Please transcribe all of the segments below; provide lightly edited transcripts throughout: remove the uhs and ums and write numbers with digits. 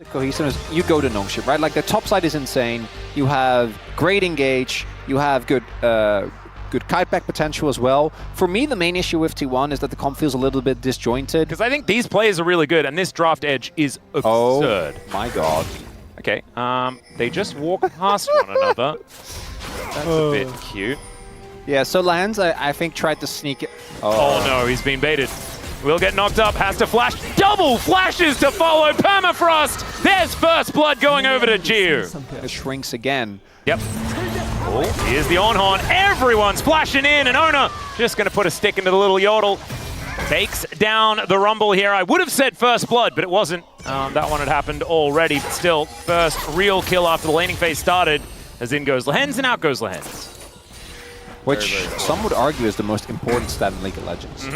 The cohesiveness, you go to Nongshim, right? Like the top side is insane. You have great engage. You have good good kiteback potential as well. For me, the main issue with T1 is that the comp feels a little bit disjointed. Because I think these players are really good, and this draft edge is absurd. Oh my god. Okay, they just walk past one another. That's a bit cute. Yeah, so Lands, I think, tried to sneak it. Oh no, he's been baited. Will get knocked up, has to flash. Double flashes to follow. Permafrost. There's first blood going over to Jiu. It shrinks again. Yep. Oh, here's the on-horn. Everyone's flashing in, and Ona just going to put a stick into the little yodel. Takes down the Rumble here. I would have said first blood, but it wasn't. That one had happened already. But still, first real kill after the laning phase started. As in goes Lehens and out goes Lehens. Which very cool. Some would argue is the most important stat in League of Legends.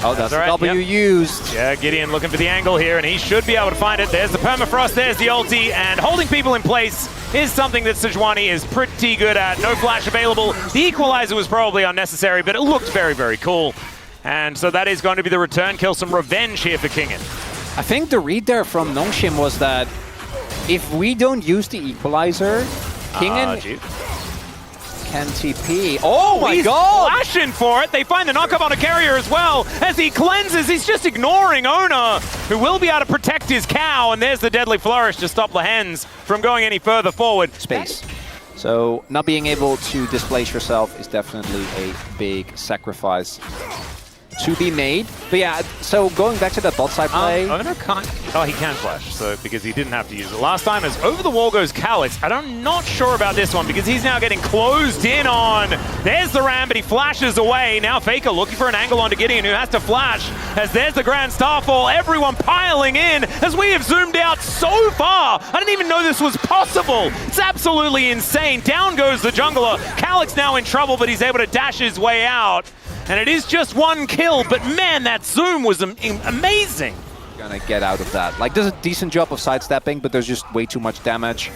Oh, that's right, W used. Yeah, Gideon looking for the angle here, and he should be able to find it. There's the permafrost, there's the ulti, and holding people in place is something that Sejuani is pretty good at. No flash available. The equalizer was probably unnecessary, but it looked very, very cool. And so that is going to be the return kill. Some revenge here for Kingen. I think the read there from Nongshim was that if we don't use the equalizer, Kingen can TP. Oh my god! Flashing for it. They find the knockup on a carrier as well. As he cleanses, he's just ignoring Ona, who will be able to protect his cow. And there's the deadly flourish to stop Lehens from going any further forward. Space. So not being able to displace yourself is definitely a big sacrifice to be made. But yeah, so going back to that bot side play. Ona can't. Oh, he can flash, so because he didn't have to use it. Last time as over the wall goes Calix. I'm not sure about this one because he's now getting closed in on. There's the Ram, but he flashes away. Now Faker looking for an angle onto Gideon, who has to flash. As there's the Grand Starfall, everyone piling in as we have zoomed out so far. I didn't even know this was possible. It's absolutely insane. Down goes the jungler. Calix now in trouble, but he's able to dash his way out. And it is just one kill, but man, that zoom was amazing. Gonna get out of that. Like, does a decent job of sidestepping, but there's just way too much damage.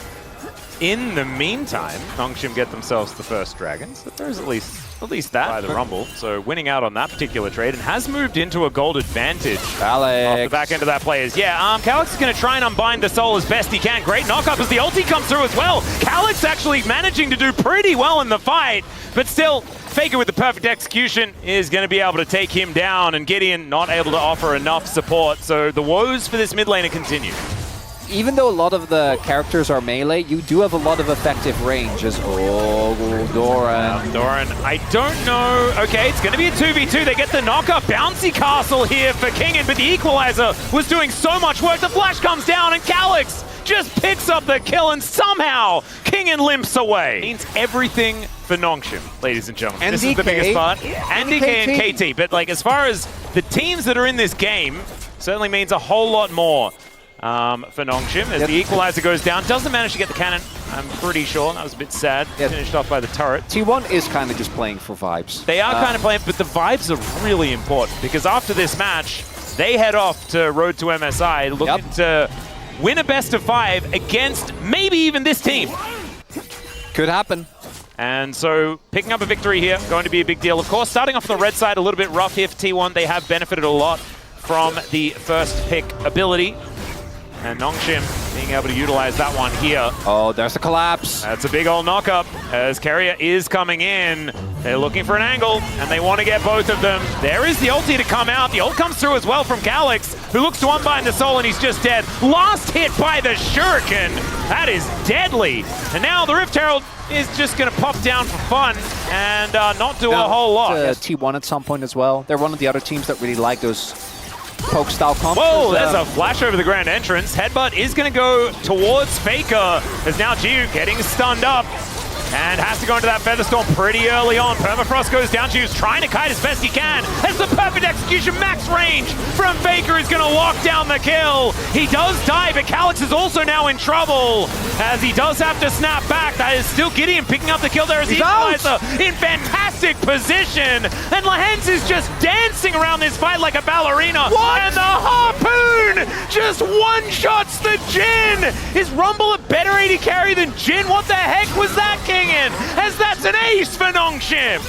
In the meantime, Nongshim get themselves the first dragons. But there's at least that by the Rumble. So winning out on that particular trade and has moved into a gold advantage. Alex. Off the back end of that play is, yeah, Calix is going to try and unbind the soul as best he can. Great knockup as the ulti comes through as well. Calix actually managing to do pretty well in the fight, but still, Faker with the perfect execution is going to be able to take him down, and Gideon not able to offer enough support. So the woes for this mid laner continue. Even though a lot of the characters are melee, you do have a lot of effective range as Doran. Doran, I don't know. Okay, it's going to be a 2v2. They get the knockup. Bouncy castle here for Kingen, but the equalizer was doing so much work. The flash comes down, and Calix just picks up the kill, and somehow Kingen limps away. Means everything for Nongshim, ladies and gentlemen. This is the biggest part. And DK and KT. But like, as far as the teams that are in this game, certainly means a whole lot more for Nongshim. As the equalizer goes down, doesn't manage to get the cannon, I'm pretty sure. That was a bit sad. Finished off by the turret. T1 is kind of just playing for vibes. They are kind of playing, but the vibes are really important because after this match, they head off to Road to MSI looking to win a best of 5 against maybe even this team. Could happen. And so picking up a victory here, going to be a big deal. Of course, starting off on the red side, a little bit rough here for T1. They have benefited a lot from the first pick ability. And Nongshim being able to utilize that one here. Oh, there's the collapse. That's a big old knockup as Carrier is coming in. They're looking for an angle, and they want to get both of them. There is the ulti to come out. The ult comes through as well from Calix, who looks to unbind the soul, and he's just dead. Last hit by the Shuriken. That is deadly. And now the Rift Herald is just going to pop down for fun and not do a whole lot. T1 at some point as well. They're one of the other teams that really like those poke style combos. Whoa, there's a flash over the grand entrance. Headbutt is going to go towards Faker as now Jiu getting stunned up and has to go into that Featherstorm pretty early on. Permafrost goes down. Jiu's trying to kite as best he can. As the perfect execution, max range from Faker is going to lock down the kill. He does die, but Calix is also now in trouble as he does have to snap back. That is still Gideon picking up the kill there as he equalizer in fantastic position. And Lehens is just dancing around this fight like a ballerina. What? And the harpoon just one-shots the Jhin. Is Rumble a better AD carry than Jhin? What the heck was that, Kingen? As that's an ace for Nongshim.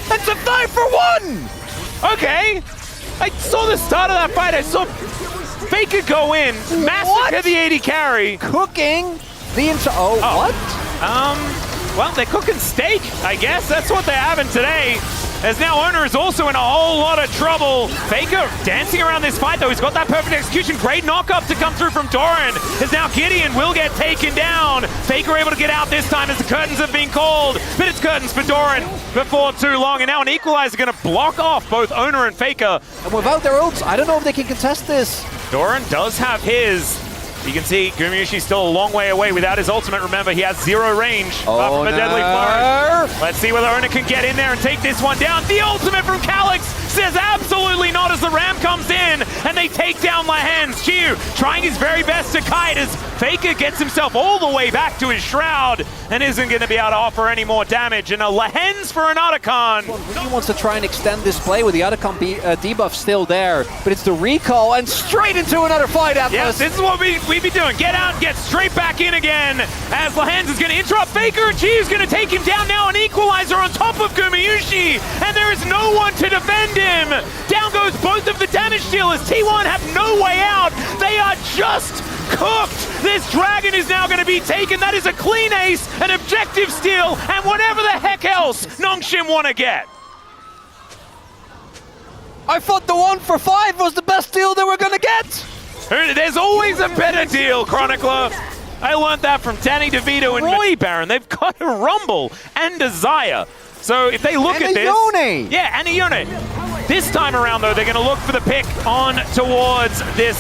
That's a 5-for-1! Okay. I saw the start of that fight. I saw Faker go in, massacre the AD carry. Cooking the entire... Oh, what? Well, they're cooking steak, I guess. That's what they're having today. As now Owner is also in a whole lot of trouble. Faker dancing around this fight, though. He's got that perfect execution. Great knock-up to come through from Doran. As now Gideon will get taken down. Faker able to get out this time as the curtains have been called. But it's curtains for Doran before too long. And now an equalizer going to block off both Owner and Faker. And without their ults, I don't know if they can contest this. Doran does have his. You can see Gumayushi's still a long way away without his ultimate. Remember, he has 0 range from a deadly flourish. Let's see whether Owner can get in there and take this one down. The ultimate from Calyx says absolutely not as the ram comes in and they take down Lahens. Chiu trying his very best to kite as Faker gets himself all the way back to his shroud and isn't going to be able to offer any more damage. And a Lahens for an Otacon. He wants to try and extend this play with the Otacon debuff still there, but it's the recall and straight into another fight after Yes, this is what we'd be doing. Get out, get straight back in again as Lahens is going to interrupt Faker. Chiu's going to take him down now. An equalizer on top of Gumayushi and there is no one to defend him. Down goes both of the damage dealers. T1 have no way out. They are just cooked. This dragon is now going to be taken. That is a clean ace, an objective steal, and whatever the heck else Nongshim want to get. I thought the 1 for 5 was the best deal they were going to get. There's always a better deal, Chronicler. I learned that from Danny DeVito and Roy Baron. They've got a Rumble and a Zaya. So if they look at this... Yone. Yeah, and a Yone. This time around, though, they're going to look for the pick on towards this,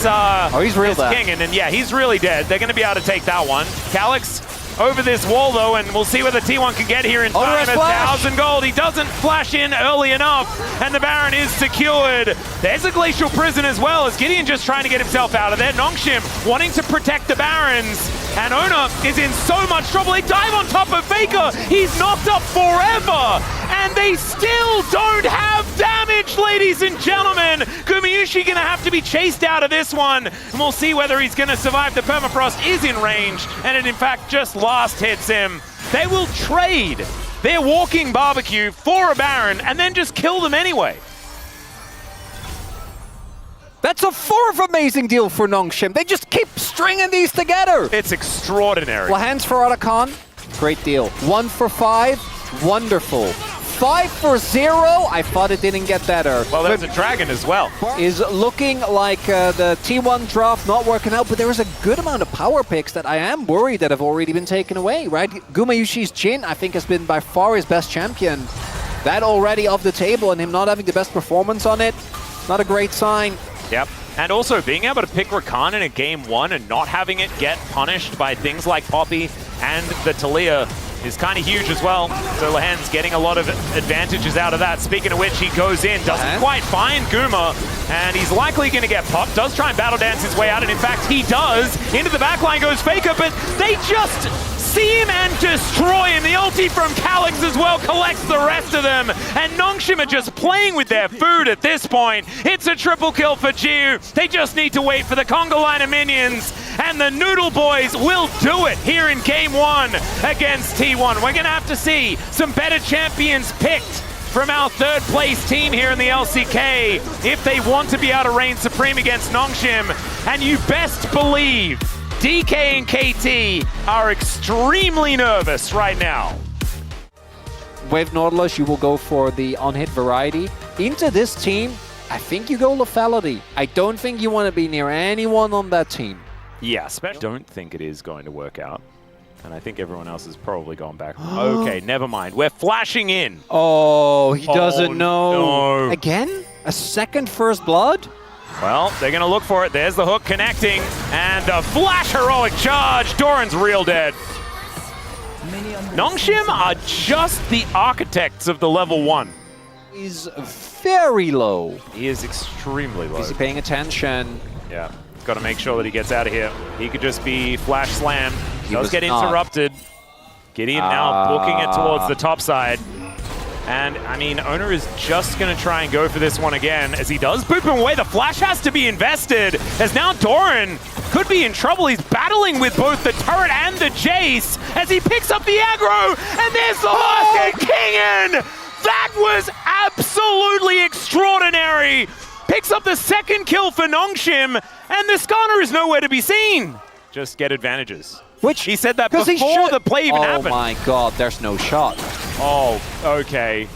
he's real dead. King. And yeah, he's really dead. They're going to be able to take that one. Calyx over this wall, though, and we'll see whether T1 can get here in time. 1,000 gold. He doesn't flash in early enough, and the Baron is secured. There's a Glacial Prison as well, as Gideon just trying to get himself out of there. Nongshim wanting to protect the Barons, and Ona is in so much trouble. They dive on top of Faker. He's knocked up forever, and they still don't have damage, ladies and gentlemen. Gumayushi gonna have to be chased out of this one, and we'll see whether he's gonna survive. The permafrost is in range, and it in fact just last hits him. They will trade their walking barbecue for a Baron and then just kill them anyway. That's a 4th amazing deal for Nongshim. They just keep stringing these together. It's extraordinary. Lahens for Otacon, great deal. 1 for 5, wonderful. 5 for 0, I thought it didn't get better. Well, there's a dragon as well. Is looking like the T1 draft not working out, but there is a good amount of power picks that I am worried that have already been taken away, right? Gumayushi's Jhin, I think, has been by far his best champion. That already off the table, and him not having the best performance on it, not a great sign. Yep. And also being able to pick Rakan in a game 1 and not having it get punished by things like Poppy and the Talia is kind of huge as well. So Lahens getting a lot of advantages out of that. Speaking of which, he goes in, doesn't quite find Guma, and he's likely going to get popped. Does try and battle dance his way out, and in fact he does. Into the backline goes Faker, but they just see him and destroy him. The ulti from Calyx as well collects the rest of them, and Nongshim are just playing with their food at this point. It's a triple kill for Jiu. They just need to wait for the conga line of minions, and the Noodle Boys will do it here in game 1 against T1. We're gonna have to see some better champions picked from our 3rd place team here in the LCK if they want to be able to reign supreme against Nongshim. And you best believe DK and KT are extremely nervous right now. With Nautilus, you will go for the on-hit variety. Into this team, I think you go lethality. I don't think you want to be near anyone on that team. Yeah, I don't think it is going to work out. And I think everyone else has probably gone back. Okay, never mind. We're flashing in. Oh, he doesn't know. No. Again? A second first blood? Well, they're going to look for it. There's the hook connecting. And a flash heroic charge. Doran's real dead. Nongshim are just the architects of the level 1. He's very low. He is extremely low. Is he paying attention? Yeah. Got to make sure that he gets out of here. He could just be flash slammed. He does get interrupted. Gideon now booking it towards the top side. And, I mean, Owner is just going to try and go for this one again. As he does boop him away, the flash has to be invested. As now Doran could be in trouble. He's battling with both the turret and the Jace. As he picks up the aggro. And there's the last King in! That was absolutely extraordinary. Picks up the second kill for Nongshim, and the Skarner is nowhere to be seen. Just get advantages. Which he said that before the play even happened. Oh my god, there's no shot. Oh, okay.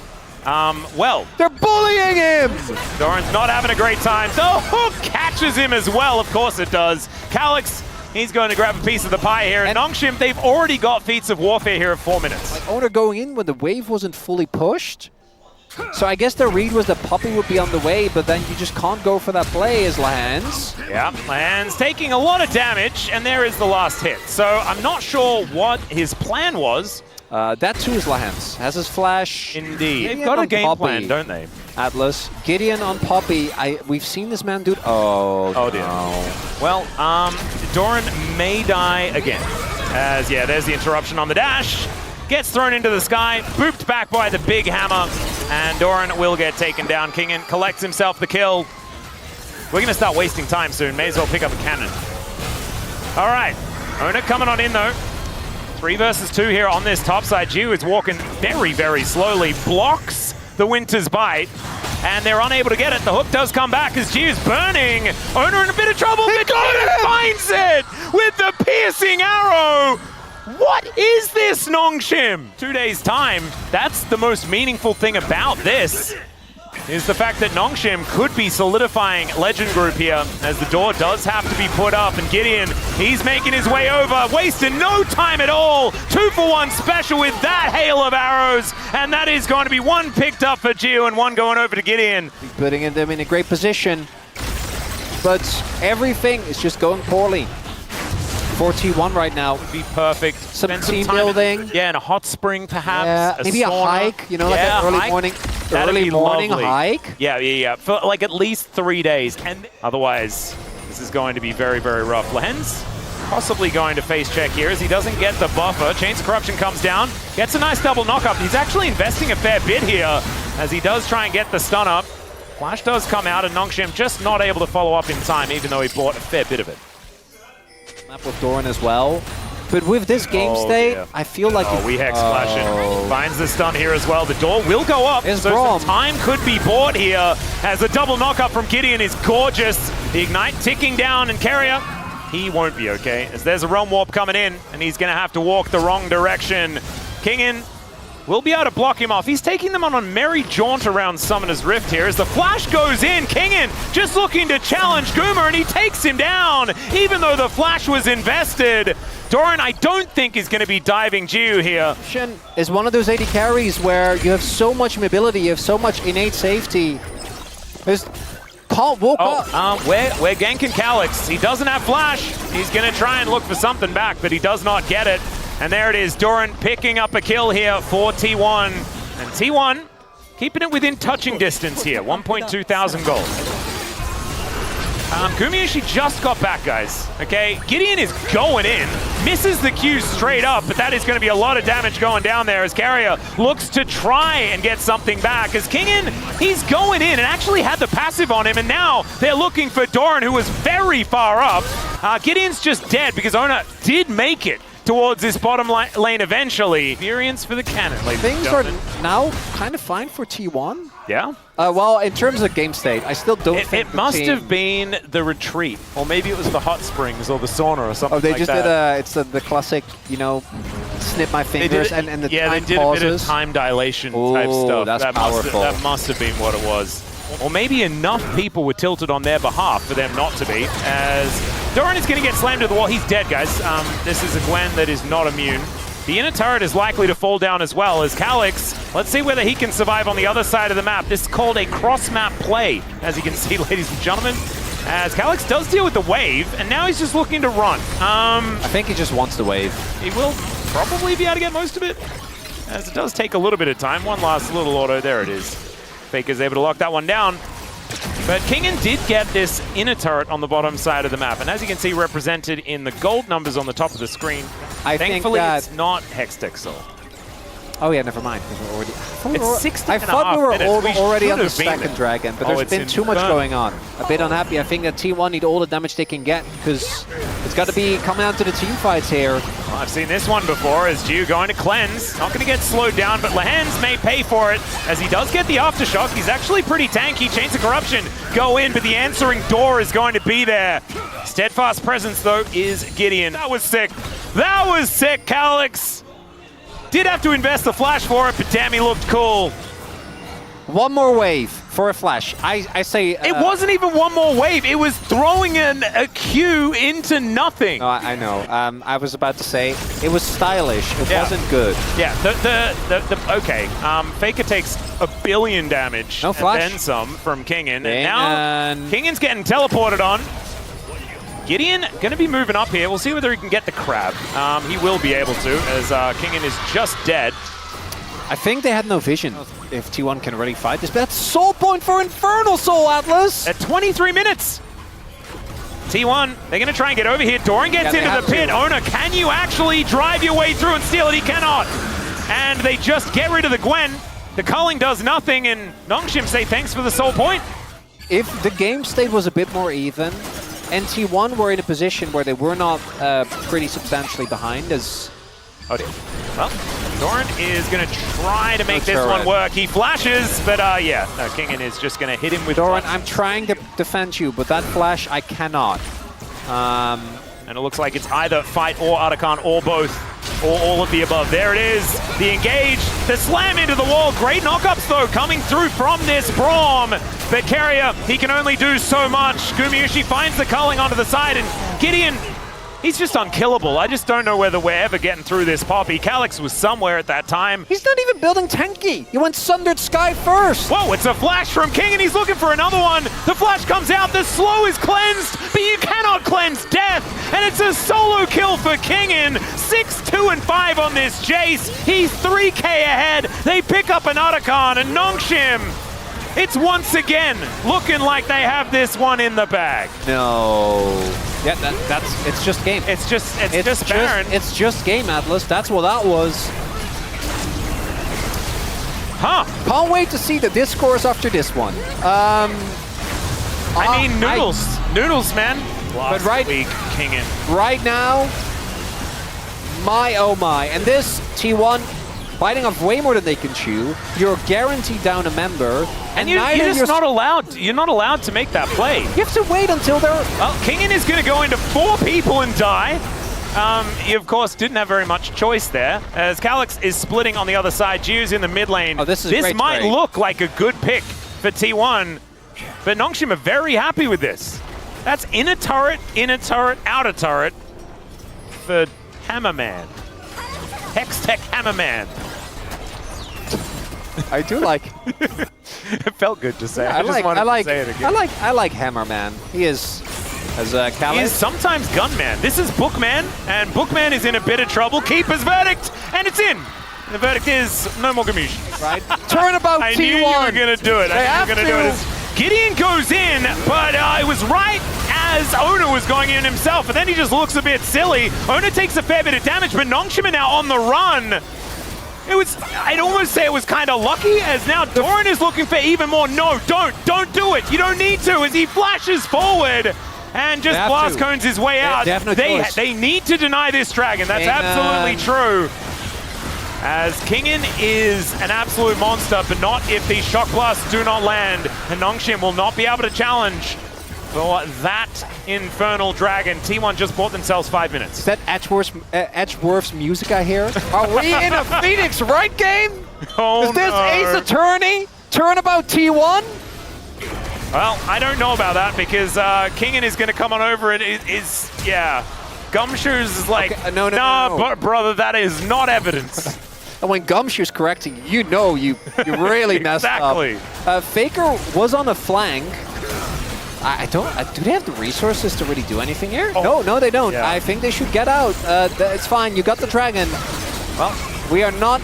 Well, they're bullying him! Doran's not having a great time. The hook catches him as well, of course it does. Calyx, he's going to grab a piece of the pie here. And Nongshim, they've already got feats of warfare here at 4 minutes. Like Owner going in when the wave wasn't fully pushed. So I guess the read was that Puppey would be on the way, but then you just can't go for that play as Lahans. Yeah, Lahans taking a lot of damage, and there is the last hit. So I'm not sure what his plan was. That too is Lahans. Has his flash. Indeed. They've got a game plan, don't they? Atlas. Gideon on Puppey. We've seen this man do... Oh dear. No. Well, Doran may die again. As, yeah, there's the interruption on the dash. Gets thrown into the sky, booped back by the big hammer, and Doran will get taken down. Kingen collects himself the kill. We're going to start wasting time soon. May as well pick up a cannon. All right, Owner coming on in though. 3 versus 2 here on this top side. Jiu is walking very, very slowly, blocks the Winter's Bite, and they're unable to get it. The hook does come back as Jiu's burning. Owner in a bit of trouble, but Owner finds it with the piercing arrow. What is this, Nongshim? 2 days' time, that's the most meaningful thing about this, is the fact that Nongshim could be solidifying Legend Group here, as the door does have to be put up, and Gideon, he's making his way over, wasting no time at all. 2-for-1 special with that hail of arrows, and that is going to be 1 picked up for Jiu and 1 going over to Gideon. Putting them in a great position, but everything is just going poorly. 4T1 right now. Would be perfect. Some team building. Yeah, and a hot spring perhaps. Yeah, maybe a hike, you know, like an early morning hike. Yeah. For like at least 3 days. And otherwise, this is going to be very, very rough. Lahens possibly going to face check here as he doesn't get the buffer. Chains of Corruption comes down, gets a nice double knock up. He's actually investing a fair bit here as he does try and get the stun up. Flash does come out and Nongshim just not able to follow up in time, even though he bought a fair bit of it. Map with Doran as well. But with this game state, dear. I feel like... we hex flashing. Finds the stun here as well. The door will go up, so some time could be bought here as a double knock-up from Gideon is gorgeous. The Ignite ticking down, and Carrier, he won't be okay, as there's a Realm Warp coming in, and he's going to have to walk the wrong direction. Kingen will be able to block him off. He's taking them on a merry jaunt around Summoner's Rift here as the flash goes in. Kingen just looking to challenge Goomer, and he takes him down, even though the flash was invested. Doran, I don't think is going to be diving Jiu here. Shen is one of those AD carries where you have so much mobility, you have so much innate safety. We're ganking Calyx. He doesn't have flash. He's going to try and look for something back, but he does not get it. And there it is, Doran picking up a kill here for T1. And T1 keeping it within touching distance here, 1.2 thousand gold. Gumiushi just got back, guys. Okay, Gideon is going in, misses the Q straight up, but that is going to be a lot of damage going down there as Carrier looks to try and get something back. As Kingen, he's going in and actually had the passive on him, and now they're looking for Doran, who was very far up. Gideon's just dead because Ona did make it towards this bottom lane eventually. Experience for the cannon, ladies and gentlemen. Things are now kind of fine for T1. Yeah? Well, in terms of game state, I still don't think it must have been the retreat, or maybe it was the hot springs or the sauna or something like that. Oh, they just did the classic, you know, snip my fingers and the yeah, time they did pauses. a bit of time dilation type stuff. That's powerful. That must have been what it was. Or maybe enough people were tilted on their behalf for them not to be, as Doran is going to get slammed to the wall. He's dead, guys. This is a Gwen that is not immune. The inner turret is likely to fall down as well as Calyx. Let's see whether he can survive on the other side of the map. This is called a cross-map play, as you can see, ladies and gentlemen. As Calyx does deal with the wave, and now he's just looking to run. I think he just wants the wave. He will probably be able to get most of it, as it does take a little bit of time. One last little auto, there it is. Faker's able to lock that one down. But Kingen did get this inner turret on the bottom side of the map, and as you can see represented in the gold numbers on the top of the screen, thankfully it's not Hextech Soul. Oh yeah, never mind. It's 16 I thought we were already on the should have been second dragon, but there's it's been too much infernal. going on. A bit unhappy. I think that T1 need all the damage they can get because it's got to be coming down to the team fights here. Well, I've seen this one before as Jiu going to cleanse. Not going to get slowed down, but Lehans may pay for it as he does get the aftershock. He's actually pretty tanky. Chains of Corruption go in, but the answering door is going to be there. Steadfast presence, though, is Gideon. That was sick. That was sick, Calyx. Did have to invest the flash for it, but damn, he looked cool. One more wave for a flash. I say... it wasn't even one more wave. It was throwing a Q into nothing. No, I know. I was about to say it was stylish. It wasn't good. Yeah, okay. Faker takes 1 billion damage No flash. and then some from Kingen. And And now Kingen's getting teleported on. Gideon going to be moving up here. We'll see whether he can get the crab. He will be able to, as Kingen is just dead. I think they had no vision if T1 can really fight this, but that's soul point for Infernal Soul, Atlas! At 23 minutes. T1, they're going to try and get over here. Doran gets into the pit. Ona, can you actually drive your way through and steal it? He cannot. And they just get rid of the Gwen. The culling does nothing, and Nongshim say thanks for the soul point. If the game state was a bit more even, and T1 were in a position where they were not pretty substantially behind as... Oh dear. Well, Doran is going to try to make this one work. He flashes, but yeah, no, Kingen is just going to hit him with... Doran, I'm trying to defend you, but that flash, I cannot. And it looks like it's either fight or Arakan or both, or all of the above. There it is, the engage, the slam into the wall. Great knockups, though, coming through from this Braum. But Carrier, he can only do so much. Gumayushi finds the culling onto the side, and Gideon, he's just unkillable. I just don't know whether we're ever getting through this poppy. Calyx was somewhere at that time. He's not even building tanky. He went Sundered Sky first. Whoa, it's a flash from King, and he's looking for another one. The flash comes out, the slow is cleansed, but you cannot cleanse death. And it's a solo kill for Kingen. 6-2-5 on this Jace. He's 3K ahead. They pick up an Arakan, and Nongshim, it's once again looking like they have this one in the bag. No. Yeah, it's just game. It's just Baron. It's just game, Atlas. That's what that was. Huh. Can't wait to see the discourse after this one. I mean, Noodles, man. But right now, oh my. And this T1 biting off way more than they can chew. You're guaranteed down a member. And you're just not allowed. You're not allowed to make that play. You have to wait until they're... Well, Kingen is going to go into 4 people and die. He, of course, didn't have very much choice there, as Calyx is splitting on the other side. Jiu's in the mid lane. Oh, this might look like a good pick for T1, but Nongshim are very happy with this. That's inner turret, outer turret for Hammerman. Hextech Hammerman. I do like... It felt good to say. Yeah, I just wanted to say it again. I like Hammerman. He is... As Calyx. He is sometimes Gunman. This is Bookman, and Bookman is in a bit of trouble. Keeper's verdict, and it's in. The verdict is no more Gamushi. Right? Turnabout T1. I knew you were going to do it. I knew you were going to do it. Gideon goes in, but it was right as Ona was going in himself, and then he just looks a bit silly. Ona takes a fair bit of damage, but Nongshim are now on the run. I'd almost say it was kind of lucky, as now Doran is looking for even more. No, don't do it. You don't need to, as he flashes forward. And just blast cones his way out. They need to deny this dragon. That's absolutely true. As Kingen is an absolute monster, but not if these shock blasts do not land. And Nongshim will not be able to challenge for that infernal dragon. T1 just bought themselves 5 minutes. Is that Edgeworth's music I hear? Are we in a Phoenix Wright game? Oh, is this Ace Attorney? Turnabout T1? Well, I don't know about that because Kingen is going to come on over and yeah. Gumshoes is like, okay, no. Brother, that is not evidence. And when Gumshoe's correcting you, know you really messed exactly. up. Faker was on a flank. Do they have the resources to really do anything here? Oh. No, they don't. Yeah. I think they should get out. It's fine. You got the dragon. Well, We are not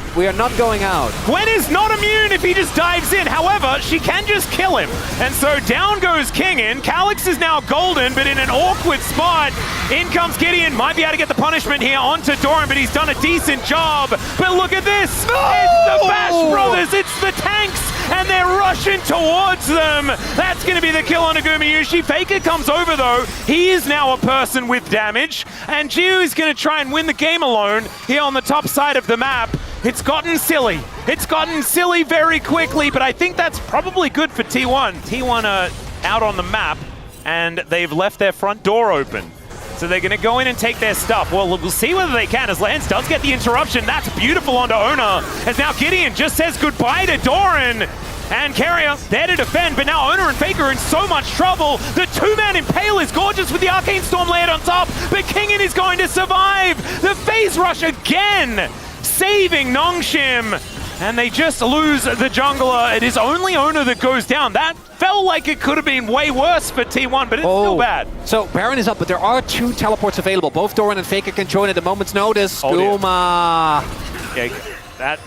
going out. Gwen is not immune if he just dives in. However, she can just kill him. And so down goes King in. Calyx is now golden, but in an awkward spot. In comes Gideon. Might be able to get the punishment here onto Doran, but he's done a decent job. But look at this. No! It's the Bash Brothers. It's the tanks. And they're rushing towards them. That's going to be the kill on Agumayushi. Faker comes over, though. He is now a person with damage. And Jiu is going to try and win the game alone here on the top side of the map. It's gotten silly. It's gotten silly very quickly, but I think that's probably good for T1. T1 are out on the map, and they've left their front door open. So they're going to go in and take their stuff. Well, we'll see whether they can, as Lance does get the interruption. That's beautiful onto Ona, as now Gideon just says goodbye to Doran. And Carrier there to defend, but now Ona and Faker are in so much trouble. The two-man Impale is gorgeous with the Arcane Storm layered on top, but Kingin is going to survive. The phase rush again, saving Nongshim. And they just lose the jungler. It is only Ona that goes down. That felt like it could have been way worse for T1, but it's still bad. So Baron is up, but there are 2 teleports available. Both Doran and Faker can join at a moment's notice. Skooma.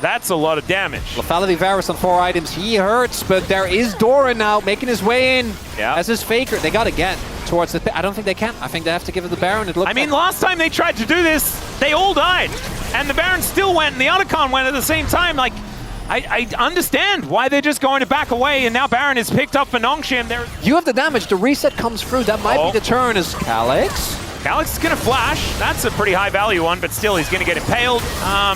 That's a lot of damage. Lethality Varus on 4 items. He hurts, but there is Doran now making his way in. Yeah. As is Faker. They got to get towards the... I don't think they can. I think they have to give it the Baron. I mean, last time they tried to do this, they all died. And the Baron still went, and the Otacon went at the same time. Like, I understand why they're just going to back away, and now Baron is picked up for Nongshim. You have the damage. The reset comes through. That might be the turn as Calyx. Calyx is going to flash. That's a pretty high value one, but still he's going to get impaled.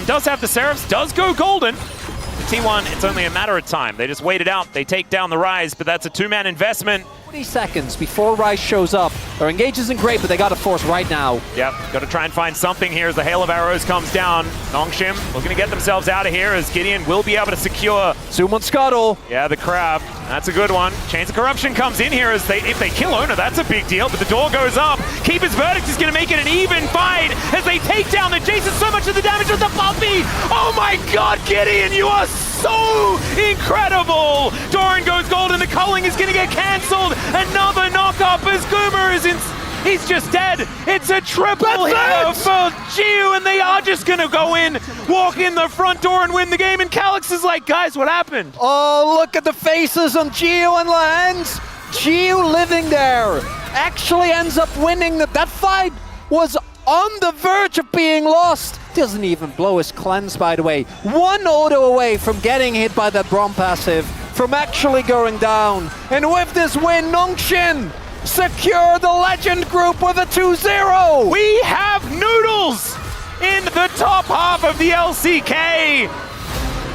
Does have the Seraphs, does go golden. The T1, it's only a matter of time. They just wait it out. They take down the Rise, but that's a 2-man investment. 20 seconds before Rise shows up. Their engage isn't great, but they got to force right now. Yep, got to try and find something here as the Hail of Arrows comes down. Nongshim looking to get themselves out of here as Gideon will be able to secure. Zoom on Scuttle. Yeah, the Crab. That's a good one. Chains of Corruption comes in here as if they kill Ona, that's a big deal, but the door goes up. Keeper's Verdict is going to make it an even fight as they take down the Jason. So much of the damage with the Puppy. Oh my God, Gideon, you are so incredible. Doran goes gold and the culling is going to get cancelled. Another knock-up as Goomer is in... He's just dead. It's a triple here for Jiu, and they are just going to go in, walk in the front door and win the game. And Calyx is like, guys, what happened? Oh, look at the faces on Jiu and Lance. Jiu living there actually ends up winning. That fight was on the verge of being lost. Doesn't even blow his cleanse, by the way. 1 auto away from getting hit by that Braum passive, from actually going down. And with this win, Nongshim secure the Legend group with a 2-0. We have Noodles in the top half of the LCK.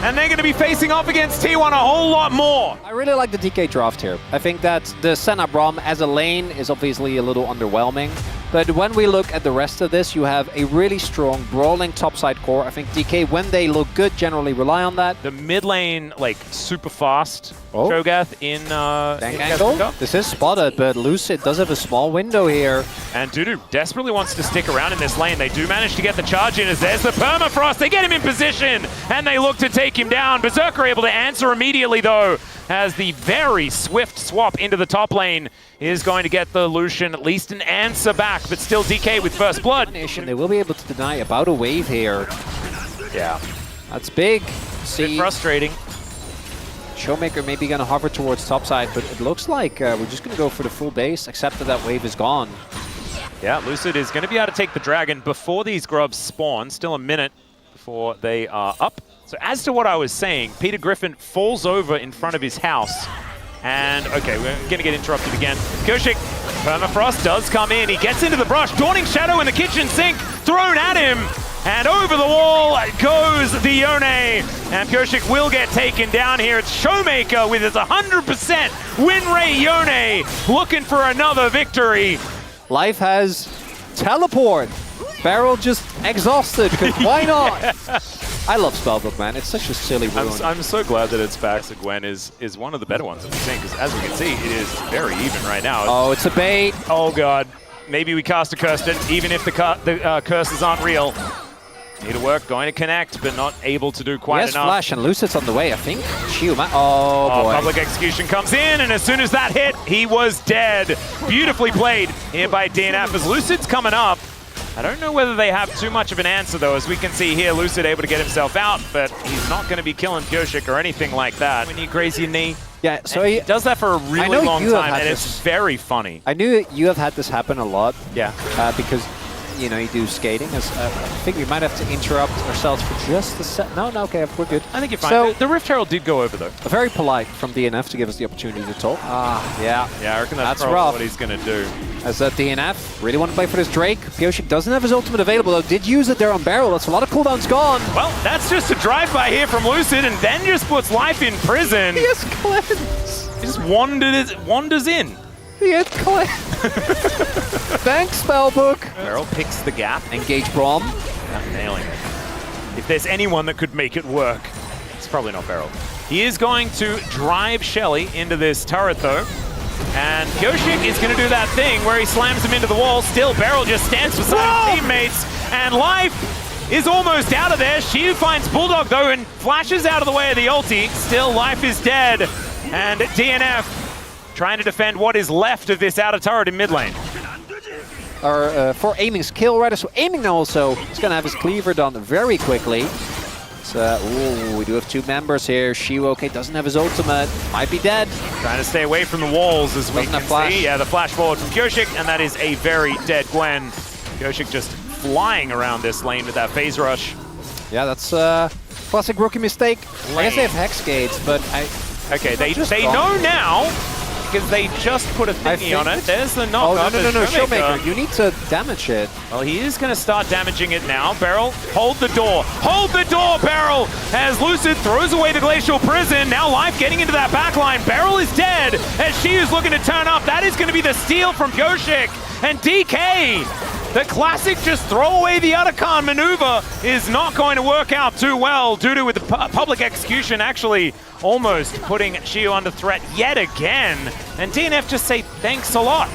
And they're going to be facing off against T1 a whole lot more. I really like the DK draft here. I think that the Senna Braum as a lane is obviously a little underwhelming. But when we look at the rest of this, you have a really strong brawling topside core. I think DK, when they look good, generally rely on that. The mid lane, like, super fast Cho'Gath in Bank angle. This is spotted, but Lucid does have a small window here. And Dudu desperately wants to stick around in this lane. They do manage to get the charge in as there's the permafrost. They get him in position, and they look to take him down. Berserker able to answer immediately, though, as the very swift swap into the top lane is going to get the Lucian at least an answer back, but still DK with first blood. They will be able to deny about a wave here. Yeah. That's big. Bit frustrating. Showmaker maybe going to hover towards topside, but it looks like we're just going to go for the full base, except that wave is gone. Yeah, Lucid is going to be able to take the dragon before these grubs spawn. Still a minute before they are up. So as to what I was saying, Peter Griffin falls over in front of his house. And, okay, we're going to get interrupted again. Koshik, permafrost does come in. He gets into the brush. Dawning Shadow in the kitchen sink thrown at him. And over the wall goes the Yone. And Koshik will get taken down here. It's Showmaker with his 100% win rate Yone looking for another victory. Life has teleport. Barrel just exhausted, because why not? Yeah. I love Spellbook, man. It's such a silly rune. I'm so glad that it's back. So Gwen is one of the better ones that we've seen, because as we can see, it is very even right now. Oh, it's a bait. Oh, God. Maybe we cast a curse, even if the curses aren't real. Need to work, going to connect, but not able to do quite enough. Flash, and Lucid's on the way, I think. Oh, boy. Public Execution comes in, and as soon as that hit, he was dead. Beautifully played here by DNF as Lucid's coming up. I don't know whether they have too much of an answer, though. As we can see here, Lucid able to get himself out, but he's not going to be killing Pyoshik or anything like that. When you graze your knee. Yeah, so he does that for a really long time, and it's very funny. I knew you have had this happen a lot. Yeah. Because, you know, you do skating. I think we might have to interrupt ourselves for just a sec. No, okay, we're good. I think you're fine. So, the Rift Herald did go over, though. Very polite from DNF to give us the opportunity to talk. Yeah. Yeah, I reckon that's probably rough. what he's going to do. As DNF really want to play for this Drake. Pyoshik doesn't have his ultimate available, though. Did use it there on Barrel. That's a lot of cooldowns gone. Well, that's just a drive-by here from Lucid, and then just puts life in prison. He has cleanse. He just wanders in. He had cleanse. Thanks, Spellbook. Barrel picks the gap. Engage Braum. Not nailing it. If there's anyone that could make it work, it's probably not Barrel. He is going to drive Shelly into this turret, though. And Pyoshik is going to do that thing where he slams him into the wall. Still, Barrel just stands beside his teammates. And Life is almost out of there. Shiu finds Bulldog, though, and flashes out of the way of the ulti. Still, Life is dead. And DNF trying to defend what is left of this outer turret in mid lane. For Aiming's kill, right? So Aiming now also is going to have his cleaver done very quickly. So, we do have two members here. Shiu, okay, doesn't have his ultimate. Might be dead. Trying to stay away from the walls as we can see. Yeah, the flash forward from Pyoshik, and that is a very dead Gwen. Pyoshik just flying around this lane with that phase rush. Yeah, that's a classic rookie mistake. I guess they have Hex Gates, but Okay, they know now, because they just put a thingy on it. There's the knockup. Oh, no, Showmaker. You need to damage it. Well, he is going to start damaging it now. Barrel, hold the door. Hold the door, Barrel! As Lucid throws away the Glacial Prison. Now Life getting into that backline. Barrel is dead as she is looking to turn up. That is going to be the steal from Pyoshik. And DK, the classic just throw away the Otacon maneuver is not going to work out too well due to with the public execution actually almost putting Shiu under threat yet again. And DNF just say thanks a lot.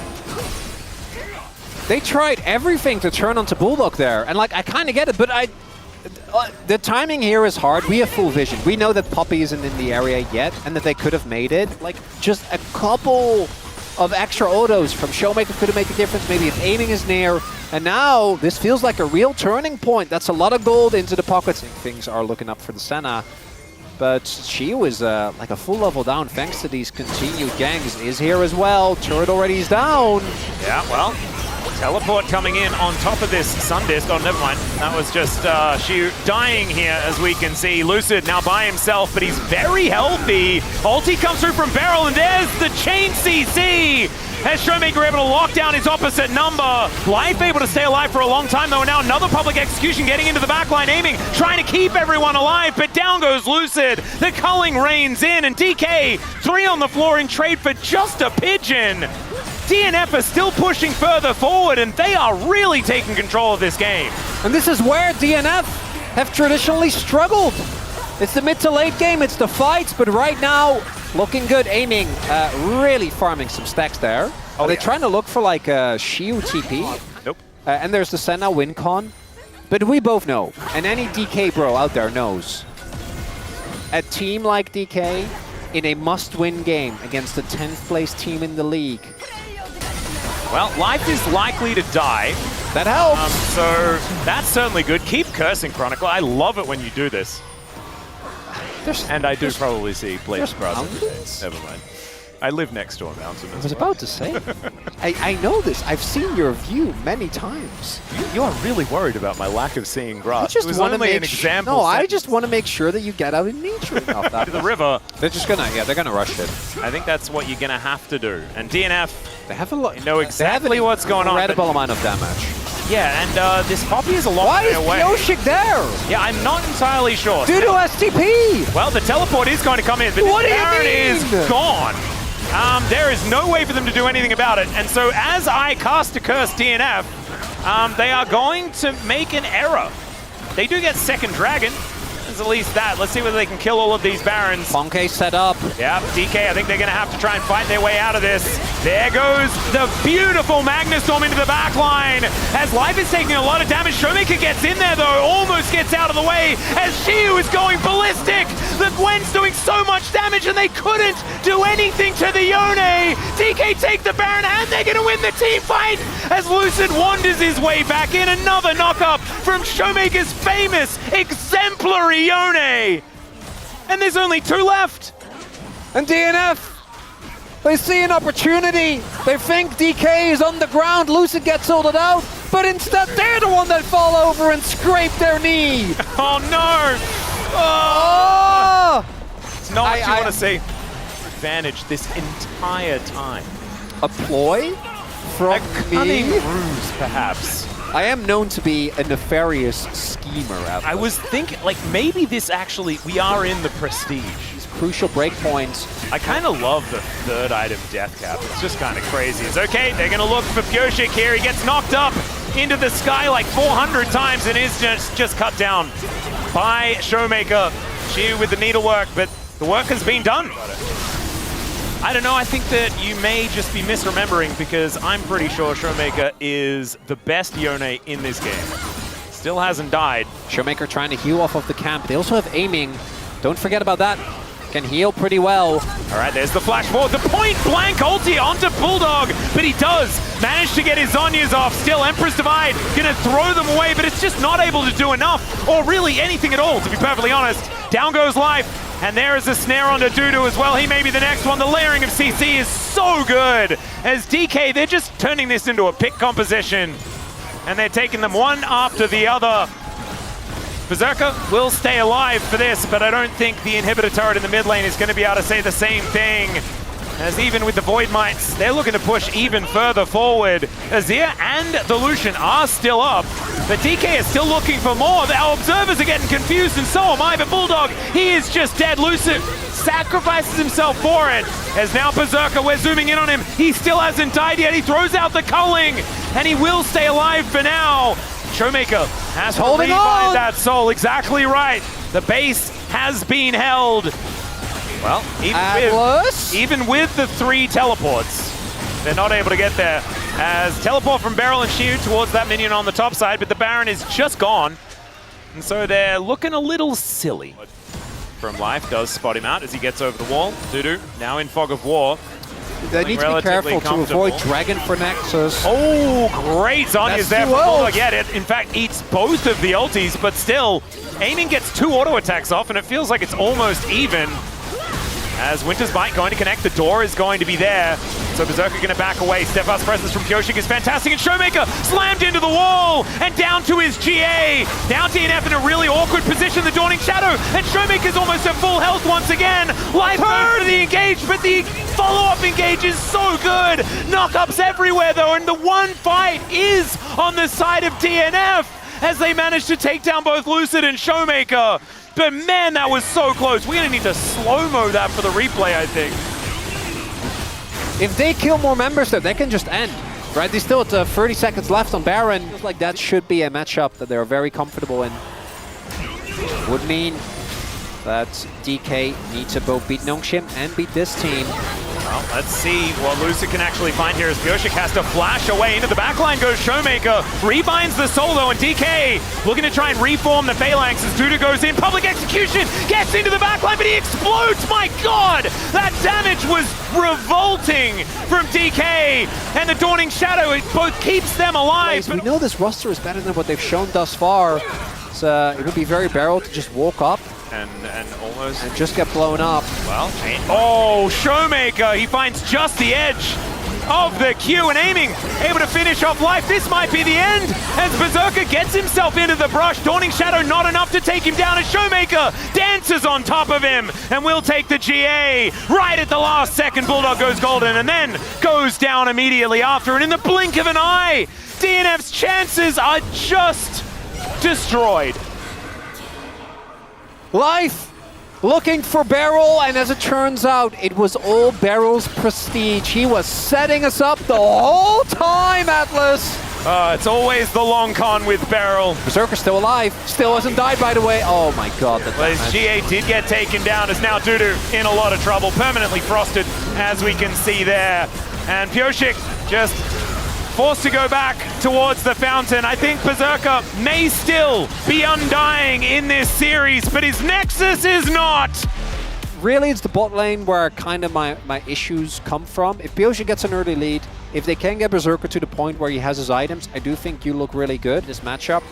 They tried everything to turn onto Bulldog there, and like I kind of get it, but the timing here is hard. We have full vision. We know that Poppy isn't in the area yet, and that they could have made it. Like just a couple of extra autos from Showmaker could have made a difference. Maybe if Aiming is near, and now this feels like a real turning point. That's a lot of gold into the pockets. Things are looking up for the Senna. But Shiu is like a full level down thanks to these continued gangs. Is here as well. Turret already is down. Yeah, well, teleport coming in on top of this Sun Disc. Oh, never mind. That was just Shiu dying here, as we can see. Lucid now by himself, but he's very healthy. Ulti comes through from Barrel, and there's the chain CC. As Showmaker able to lock down his opposite number. Life able to stay alive for a long time, though. And now another public execution getting into the backline, Aiming, trying to keep everyone alive, but down goes Lucid. The culling reigns in, and DK, 3 on the floor in trade for just a pigeon. DNF are still pushing further forward, and they are really taking control of this game. And this is where DNF have traditionally struggled. It's the mid to late game, it's the fights, but right now, looking good. Aiming, really farming some stacks there. Are they trying to look for like a Shiu TP? Nope. And there's the Senna win con. But we both know, and any DK bro out there knows, a team like DK in a must-win game against the 10th place team in the league. Well, Life is likely to die. That helps. So that's certainly good. Keep cursing, Chronicle. I love it when you do this. And I do probably see Blade's brother. Never mind. I live next to a mountain. I was about to say. I know this. I've seen your view many times. You are really worried about my lack of seeing grass. I just want to make an example. No, I just want to make sure that you get out in nature enough. To the river. They're just gonna, they're gonna rush it. I think that's what you're gonna have to do. And DNF, they have a lot. They know exactly what's going on. Incredible amount of damage. Yeah, and this Poppy is a long way away. Why is Pyoshik there? Yeah, I'm not entirely sure. Due to STP! Well, the teleport is going to come in, but what Baron is gone. There is no way for them to do anything about it. And so as I cast a curse DNF, they are going to make an error. They do get second dragon. As at least that. Let's see whether they can kill all of these Barons. Ponke set up. Yeah, DK, I think they're going to have to try and fight their way out of this. There goes the beautiful Magnustorm into the back line. As Life is taking a lot of damage, Showmaker gets in there though, almost gets out of the way as Shiu is going ballistic. The Gwen's doing so much damage and they couldn't do anything to the Yone. DK take the Baron and they're going to win the team fight as Lucid wanders his way back in. Another knock-up from Showmaker's famous exemplary Yone. And there's only 2 left. And DNF, they see an opportunity. They think DK is on the ground, Lucid gets sorted out, but instead they're the one that fall over and scrape their knee. Oh no! Oh! It's not what you want to see. Advantage this entire time. A ploy from A cunning me? ruse, perhaps. I am known to be a nefarious schemer. I was thinking, like, maybe this actually, we are in the Prestige. These crucial breakpoints. I kind of love the 3rd item death cap. It's just kind of crazy. It's okay, they're going to look for Pyoshik here. He gets knocked up into the sky like 400 times and is just cut down by Showmaker. Shiu with the needlework, but the work has been done. I don't know, I think that you may just be misremembering because I'm pretty sure Showmaker is the best Yone in this game. Still hasn't died. Showmaker trying to heal off of the camp. They also have aiming. Don't forget about that. Can heal pretty well. All right, there's the flash forward. The point blank ulti onto Bulldog, but he does manage to get his Zhonya's off. Still, Emperor's Divide gonna throw them away, but it's just not able to do enough, or really anything at all, to be perfectly honest. Down goes Life. And there is a snare onto Dudu as well. He may be the next one. The layering of CC is so good. As DK, they're just turning this into a pick composition. And they're taking them one after the other. Berserker will stay alive for this, but I don't think the inhibitor turret in the mid lane is going to be able to say the same thing. As even with the Void Mites, they're looking to push even further forward. Azir and the Lucian are still up, but DK is still looking for more. Our observers are getting confused, and so am I, but Bulldog, he is just dead. Lucid sacrifices himself for it. As now Berserker, we're zooming in on him. He still hasn't died yet. He throws out the culling, and he will stay alive for now. Showmaker has to revive that soul. Exactly right. The base has been held. Well, even with the 3 teleports, they're not able to get there. As teleport from Beryl and Shiu towards that minion on the top side, but the Baron is just gone. And so they're looking a little silly. From Life does spot him out as he gets over the wall. Dudu now in Fog of War. They need to be careful to avoid Dragon for Nexus. Oh, great Zhonya's there for Bulldog. Yeah, it in fact eats both of the ultis, but still, aiming gets 2 auto attacks off, and it feels like it's almost even. As Winter's Bite going to connect, the door is going to be there. So Berserker going to back away. Step-up's presence from Pyoshik is fantastic, and Showmaker slammed into the wall and down to his GA. Now DNF in a really awkward position, the Dawning Shadow, and Showmaker's almost at full health once again. Life goes for the engage, but the follow-up engage is so good. Knock-ups everywhere though, and the one fight is on the side of DNF as they manage to take down both Lucid and Showmaker. But man, that was so close. We're going to need to slow-mo that for the replay, I think. If they kill more members though, they can just end. Right? They still have 30 seconds left on Baron. Feels like that should be a matchup that they're very comfortable in. Would mean that DK needs to both beat Nongshim and beat this team. Well, let's see what Lucid can actually find here as Pyoshik has to flash away. Into the backline goes Showmaker. Rebinds the solo, and DK looking to try and reform the Phalanx as Duda goes in. Public execution gets into the backline, but he explodes. My God, that damage was revolting from DK. And the Dawning Shadow, it both keeps them alive. We know this roster is better than what they've shown thus far. So it would be very Beryl to just walk up. And almost... And just get blown up. Well, oh, Showmaker, he finds just the edge of the Q and aiming, able to finish off Life. This might be the end as Berserker gets himself into the brush. Dawning Shadow not enough to take him down as Showmaker dances on top of him and will take the GA right at the last second. Bulldog goes golden and then goes down immediately after, and in the blink of an eye, DNF's chances are just destroyed. Life looking for Beryl, and as it turns out, it was all Beryl's prestige. He was setting us up the whole time, Atlas. It's always the long con with Beryl. Berserker still alive. Still hasn't died, by the way. Oh my god. Well, his GA did get taken down, as now Dudu in a lot of trouble. Permanently frosted, as we can see there. And Pioshik just forced to go back towards the fountain. I think Berserker may still be undying in this series, but his Nexus is not. Really, it's the bot lane where kind of my issues come from. If Pioshik gets an early lead, if they can get Berserker to the point where he has his items, I do think you look really good this matchup.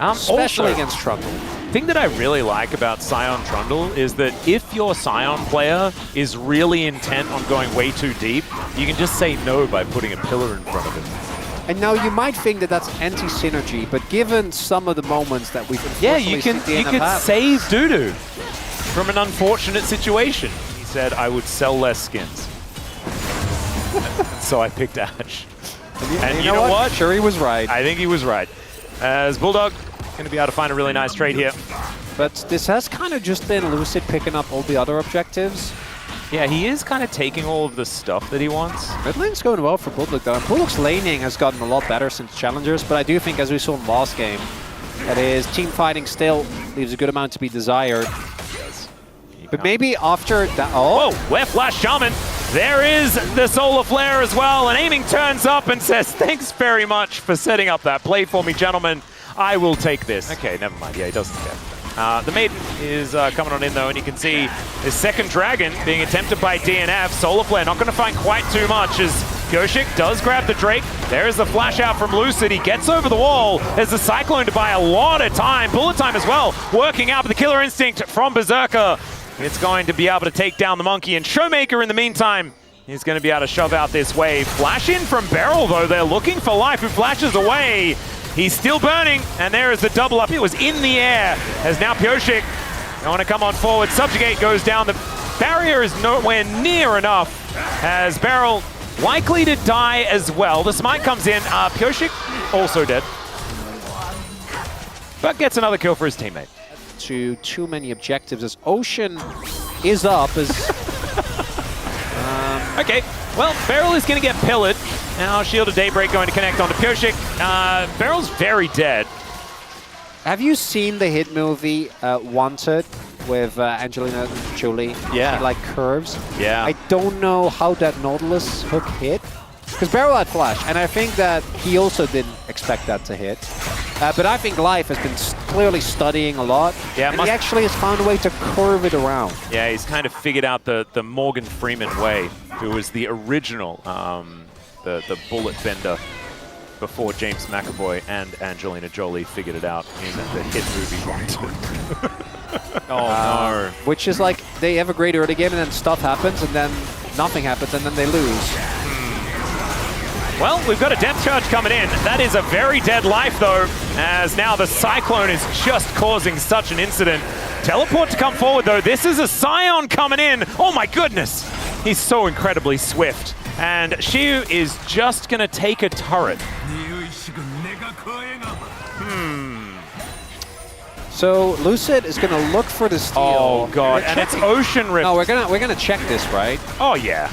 Especially Also, against Trundle. The thing that I really like about Scion Trundle is that if your Scion player is really intent on going way too deep, you can just say no by putting a pillar in front of him. And now you might think that that's anti-synergy, but given some of the moments that we've you could save Dudu from an unfortunate situation. He said, I would sell less skins. So I picked Ash. And you know what? Sure, he was right. I think he was right. As Bulldog going to be able to find a really nice trade here. But this has kind of just been Lucid picking up all the other objectives. Yeah, he is kind of taking all of the stuff that he wants. Mid lane's going well for Bulldog though. And Bulldog's laning has gotten a lot better since Challengers, but I do think, as we saw in the last game, that his team fighting still leaves a good amount to be desired. But maybe after that... Oh! Whoa! Left flash Shaman. There is the Solar Flare as well, and Aiming turns up and says, thanks very much for setting up that play for me, gentlemen. I will take this. Okay, never mind. Yeah, he doesn't care. The Maiden is coming on in, though, and you can see his second Dragon being attempted by DNF. Solar Flare not going to find quite too much as Pioshik does grab the Drake. There is the flash out from Lucid. He gets over the wall as the Cyclone to buy a lot of time. Bullet time as well, working out, but the Killer Instinct from Berserker. It's going to be able to take down the Monkey, and Showmaker in the meantime is going to be able to shove out this wave. Flash in from Beryl, though. They're looking for life, who flashes away. He's still burning, and there is the double up. It was in the air, as now Pioshik want to come on forward. Subjugate goes down. The barrier is nowhere near enough, as Beryl likely to die as well. The smite comes in. Pioshik also dead, but gets another kill for his teammate. To too many objectives as Ocean is up as... Okay, well, Beryl is going to get pillared. Now Shield of Daybreak going to connect onto Pioshik. Beryl's very dead. Have you seen the hit movie Wanted with Angelina Jolie? Yeah. Like curves? Yeah. I don't know how that Nautilus hook hit. Because Beryl had flash, and I think that he also didn't expect that to hit. But I think Life has been clearly studying a lot, and he actually has found a way to curve it around. Yeah, he's kind of figured out the Morgan Freeman way, who was the original, the bullet bender before James McAvoy and Angelina Jolie figured it out in the hit movie Wanted. Oh no. Which is like, they have a great early game and then stuff happens and then nothing happens and then they lose. Well, we've got a depth charge coming in. That is a very dead Life, though, as now the Cyclone is just causing such an incident. Teleport to come forward, though. This is a Scion coming in. Oh, my goodness. He's so incredibly swift. And Shiu is just going to take a turret. So Lucid is going to look for the steal. Oh, God. And it's Ocean Rift. No, we're gonna check this, right? Oh, yeah.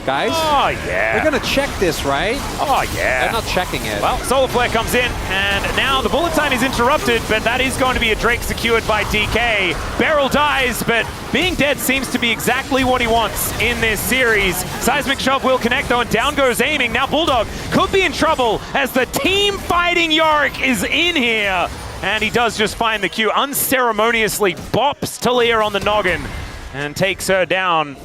Guys? Oh, yeah. We're gonna check this, right? Oh, yeah. They're not checking it. Well, Solar Flare comes in, and now the bullet time is interrupted, but that is going to be a Drake secured by DK. Beryl dies, but being dead seems to be exactly what he wants in this series. Seismic Shove will connect, though, and down goes Aiming. Now Bulldog could be in trouble as the team fighting Yorick is in here. And he does just find the Q, unceremoniously bops Talia on the noggin and takes her down.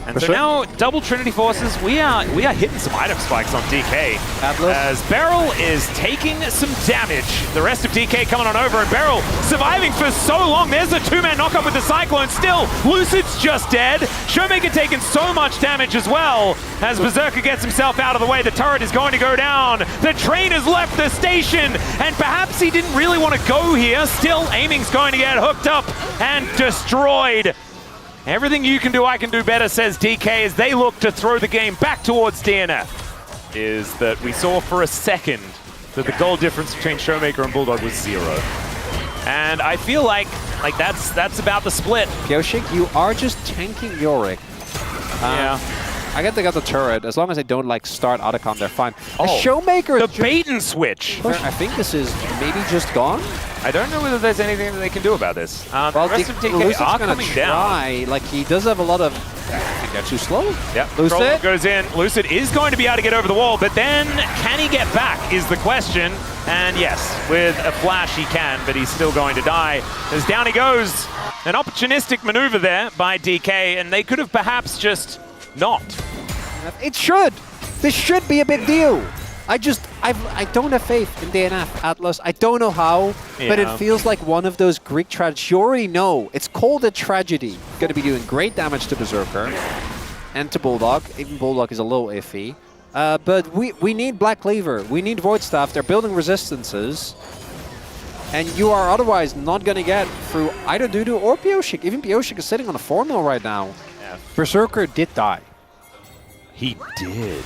And so now, double Trinity Forces, we are hitting some item spikes on DK. As Beryl is taking some damage. The rest of DK coming on over, and Beryl surviving for so long. There's a two-man knockup with the Cyclone. Still, Lucid's just dead. Showmaker taking so much damage as well. As Berserker gets himself out of the way, the turret is going to go down. The train has left the station, and perhaps he didn't really want to go here. Still, Aiming's going to get hooked up and destroyed. Everything you can do, I can do better, says DK, as they look to throw the game back towards DNF. Is that we saw for a second that the goal difference between Showmaker and Bulldog was 0. And I feel like that's about the split. Pioshik, you are just tanking Yorick. Yeah. I get they got the turret. As long as they don't like start Otacon, they're fine. Oh, the Showmaker. The bait and switch. I think this is maybe just gone. I don't know whether there's anything that they can do about this. Well, the rest of DK are coming down. Like he does have a lot of. I think they're too slow. Yep. Lucid goes in. Lucid is going to be able to get over the wall, but then can he get back is the question. And yes, with a flash he can, but he's still going to die. As down he goes. An opportunistic maneuver there by DK, and they could have perhaps just not. It should. This should be a big deal. I don't have faith in DNF, Atlas. I don't know how, but it feels like one of those Greek tragedies. You already know. It's called a tragedy. Going to be doing great damage to Berserker and to Bulldog. Even Bulldog is a little iffy. But we need Black Cleaver. We need Void Staff. They're building resistances. And you are otherwise not going to get through either Dudu or Pioshik. Even Pioshik is sitting on a 4-0 right now. Yeah. Berserker did die. He did.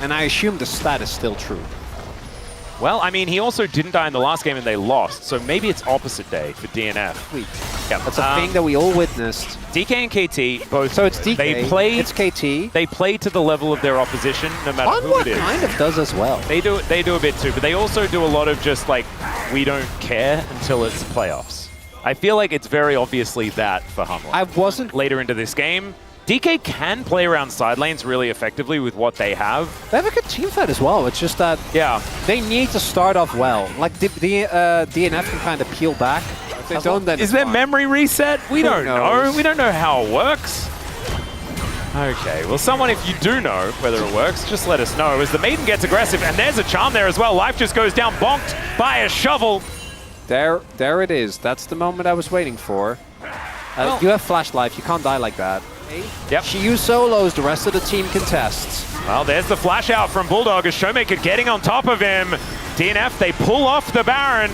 And I assume the stat is still true. Well, I mean, he also didn't die in the last game and they lost, so maybe it's opposite day for DNF. Sweet. Yep. That's a thing that we all witnessed. DK and KT both. So it's DK, it's KT. They play to the level of their opposition, no matter who it is. Kind of does as well. They do a bit too, but they also do a lot of just like, we don't care until it's playoffs. I feel like it's very obviously that for Humble. I wasn't later into this game. DK can play around side lanes really effectively with what they have. They have a good team fight as well. It's just that they need to start off well. Like the DNF can kind of peel back. If they don't, then is there memory reset? We don't know. We don't know how it works. Okay, well, someone, if you do know whether it works, just let us know. As the Maiden gets aggressive, and there's a charm there as well. Life just goes down, bonked by a shovel. There it is. That's the moment I was waiting for. You have flash life. You can't die like that. Yep. She used solos, the rest of the team contests. Well, there's the flash out from Bulldog as Showmaker getting on top of him. DNF, they pull off the Baron.